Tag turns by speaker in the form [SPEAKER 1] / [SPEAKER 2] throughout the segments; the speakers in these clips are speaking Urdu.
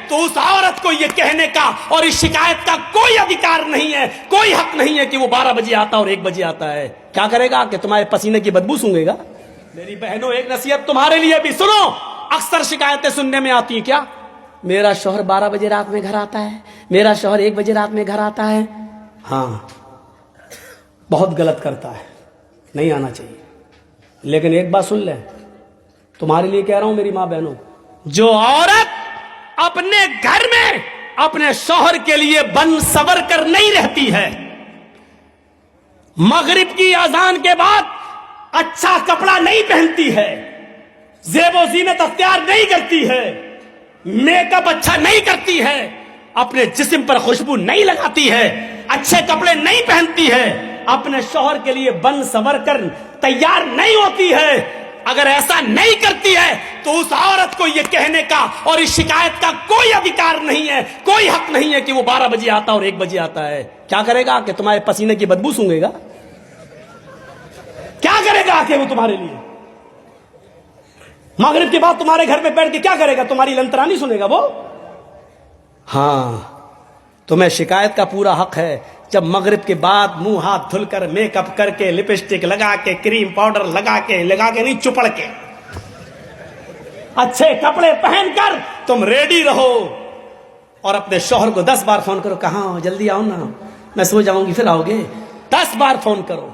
[SPEAKER 1] تو اس عورت کو یہ کہنے کا اور اس شکایت کا کوئی ادھیکار نہیں ہے، کوئی حق نہیں ہے کہ وہ 12 بجے آتا اور 1 بجے آتا ہے۔ کیا کرے گا کہ تمہارے پسینے کی بدبو سونگے گا؟ میری بہنوں، ایک نصیحت تمہارے لیے بھی سنو۔ اکثر شکایتیں سننے میں آتی ہیں، کیا میرا شوہر 12 بجے رات میں گھر آتا ہے، میرا شوہر 1 بجے رات میں گھر آتا ہے۔ ہاں، بہت غلط کرتا ہے، نہیں آنا چاہیے۔ لیکن ایک بات سن لیں، تمہارے لیے کہہ رہا ہوں میری ماں بہنوں، جو عورت اپنے گھر میں اپنے شوہر کے لیے بن سور کر نہیں رہتی ہے، مغرب کی اذان کے بعد اچھا کپڑا نہیں پہنتی ہے، زیب و زینت اختیار نہیں کرتی ہے، میک اپ اچھا نہیں کرتی ہے، اپنے جسم پر خوشبو نہیں لگاتی ہے، اچھے کپڑے نہیں پہنتی ہے، اپنے شوہر کے لیے بن سور کر تیار نہیں ہوتی ہے، اگر ایسا نہیں کرتی ہے تو اس عورت کو یہ کہنے کا اور اس شکایت کا کوئی ادھیکار نہیں ہے، کوئی حق نہیں ہے کہ وہ 12 بجے آتا اور 1 بجے آتا ہے۔ کیا کرے گا کہ تمہارے پسینے کی بدبو سونگے گا؟ کیا کرے گا کہ وہ تمہارے لیے مغرب کے بعد تمہارے گھر میں بیٹھ کے کیا کرے گا؟ تمہاری لنترانی سنے گا وہ؟ ہاں، تمہیں شکایت کا پورا حق ہے۔ جب مغرب کے بعد منہ ہاتھ دھل کر میک اپ کر کے لپسٹک لگا کے کریم پاؤڈر لگا کے نہیں چپڑ کے اچھے کپڑے پہن کر تم ریڈی رہو اور اپنے شوہر کو 10 بار فون کرو، کہاں ہو، جلدی آؤ نا، میں سو جاؤں گی پھر آؤ گے۔ 10 بار فون کرو،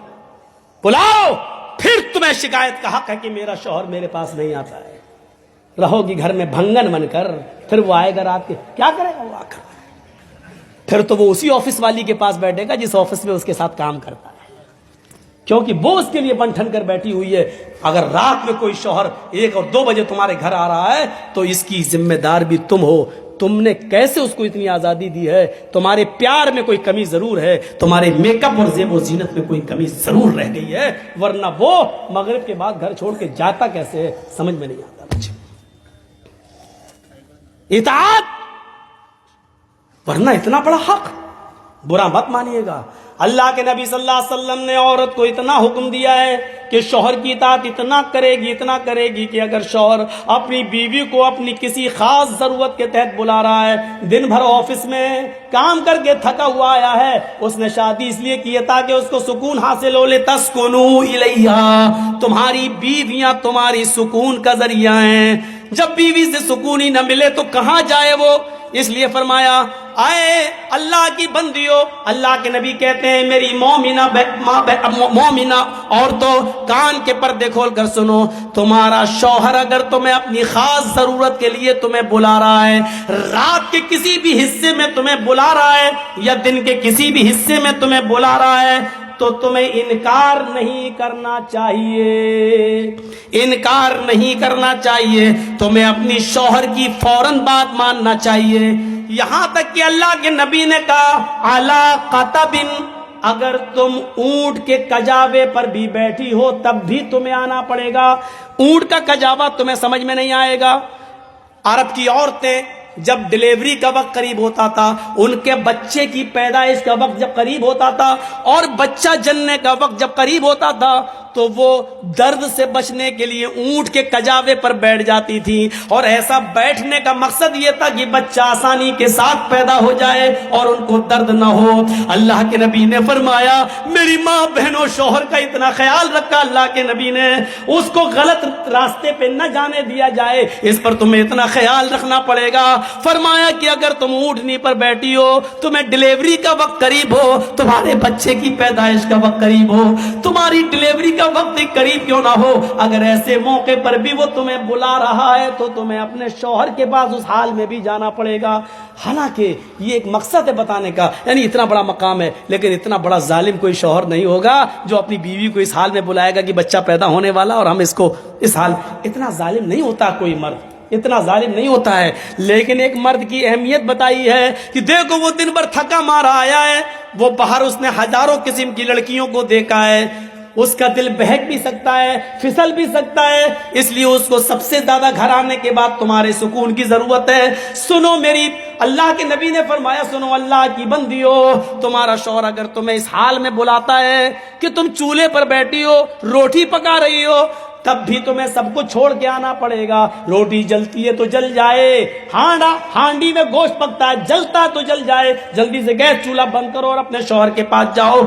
[SPEAKER 1] بلاؤ، پھر تمہیں شکایت کا حق ہے کہ میرا شوہر میرے پاس نہیں آتا ہے۔ رہو گی گھر میں بھنگن بن کر، پھر وہ آئے گا رات کے، کیا کرے گا وہ آ کر؟ پھر تو وہ اسی آفس والی کے پاس بیٹھے گا جس آفس میں اس کے ساتھ کام کرتا ہے، کیونکہ وہ اس کے لیے بن ٹھن کر بیٹھی ہوئی ہے۔ اگر رات میں کوئی شوہر 1 اور 2 بجے تمہارے گھر آ رہا ہے تو اس کی ذمہ دار بھی تم ہو۔ تم نے کیسے اس کو اتنی آزادی دی ہے؟ تمہارے پیار میں کوئی کمی ضرور ہے، تمہارے میک اپ اور زیب و زینت میں کوئی کمی ضرور رہ گئی ہے، ورنہ وہ مغرب کے بعد گھر چھوڑ کے جاتا کیسے ہے سمجھ میں نہیں آتا مجھے۔ اطاعت، ورنہ اتنا بڑا حق، برا مت مانیے گا۔ اللہ کے نبی صلی اللہ علیہ وسلم نے عورت کو اتنا حکم دیا ہے کہ شوہر کی اطاعت اتنا کرے گی کہ اگر شوہر اپنی بیوی کو اپنی کسی خاص ضرورت کے تحت بلا رہا ہے، دن بھر آفس میں کام کر کے تھکا ہوا آیا ہے، اس نے شادی اس لیے کی ہے تاکہ اس کو سکون حاصل ہو، لِتَسْكُنُوا إِلَيْهَا، تمہاری بیویاں تمہاری سکون کا ذریعہ ہیں۔ جب بیوی سے سکون ہی نہ ملے تو کہاں جائے وہ؟ اس لیے فرمایا، آئے اللہ کی بندیوں، اللہ کے نبی کہتے ہیں میری مومنہ عورتوں، کان کے پردے کھول کر سنو، تمہارا شوہر اگر تمہیں اپنی خاص ضرورت کے لیے تمہیں بلا رہا ہے، رات کے کسی بھی حصے میں تمہیں بلا رہا ہے یا دن کے کسی بھی حصے میں تمہیں بلا رہا ہے تو تمہیں انکار نہیں کرنا چاہیے، انکار نہیں کرنا چاہیے، تمہیں اپنی شوہر کی فوراً بات ماننا چاہیے۔ یہاں تک کہ اللہ کے نبی نے کہا علی قطب، اگر تم اونٹ کے کجاوے پر بھی بیٹھی ہو تب بھی تمہیں آنا پڑے گا۔ اونٹ کا کجاوا تمہیں سمجھ میں نہیں آئے گا؟ عرب کی عورتیں جب ڈیلیوری کا وقت قریب ہوتا تھا، ان کے بچے کی پیدائش کا وقت جب قریب ہوتا تھا اور بچہ جننے کا وقت جب قریب ہوتا تھا تو وہ درد سے بچنے کے لیے اونٹ کے کجاوے پر بیٹھ جاتی تھی، اور ایسا بیٹھنے کا مقصد یہ تھا کہ بچہ آسانی کے ساتھ پیدا ہو جائے اور ان کو درد نہ ہو۔ اللہ کے نبی نے فرمایا، میری ماں بہنوں، شوہر کا اتنا خیال رکھا اللہ کے نبی نے، اس کو غلط راستے پہ نہ جانے دیا جائے، اس پر تمہیں اتنا خیال رکھنا پڑے گا۔ فرمایا کہ اگر تم اونٹنی پر بیٹھی ہو، تمہیں ڈیلیوری کا وقت قریب ہو، تمہارے بچے کی پیدائش کا وقت قریب ہو، تمہاری ڈیلیوری کا وقت قریب کیوں نہ ہو، اگر ایسے موقع پر بھی وہ تمہیں بلا رہا ہے تو تمہیں اپنے شوہر کے پاس اس حال میں بھی جانا پڑے گا۔ حالانکہ یہ ایک مقصد ہے بتانے کا، یعنی اتنا بڑا مقام ہے، لیکن اتنا بڑا ظالم کوئی شوہر نہیں ہوگا جو اپنی بیوی کو اس حال میں بلائے گا کہ بچہ پیدا ہونے والا اور ہم اس کو اس حال، اتنا ظالم نہیں ہوتا کوئی مرد، اتنا ظالم نہیں ہوتا ہے۔ لیکن ایک مرد کی اہمیت بتائی ہے کہ دیکھو وہ دن بھر تھکا مارا آیا ہے، وہ باہر اس نے ہزاروں قسم کی لڑکیوں کو دیکھا ہے، اس کا دل بہک بھی سکتا ہے، پھسل بھی سکتا ہے، اس لیے اس کو سب سے زیادہ گھر آنے کے بعد تمہارے سکون کی ضرورت ہے۔ سنو میری، اللہ کے نبی نے فرمایا، سنو اللہ کی بندیو، تمہارا شوہر اگر تمہیں اس حال میں بلاتا ہے کہ تم چولہے پر بیٹھی ہو، روٹی پکا رہی ہو، تب بھی تمہیں سب کو چھوڑ کے آنا پڑے گا. روٹی جلتی ہے تو جل جائے, ہانڈی میں گوشت پکتا ہے, جلتا ہے تو جل جائے, جلدی سے گیس چولہا بند کرو اور اپنے شوہر کے پاس جاؤ.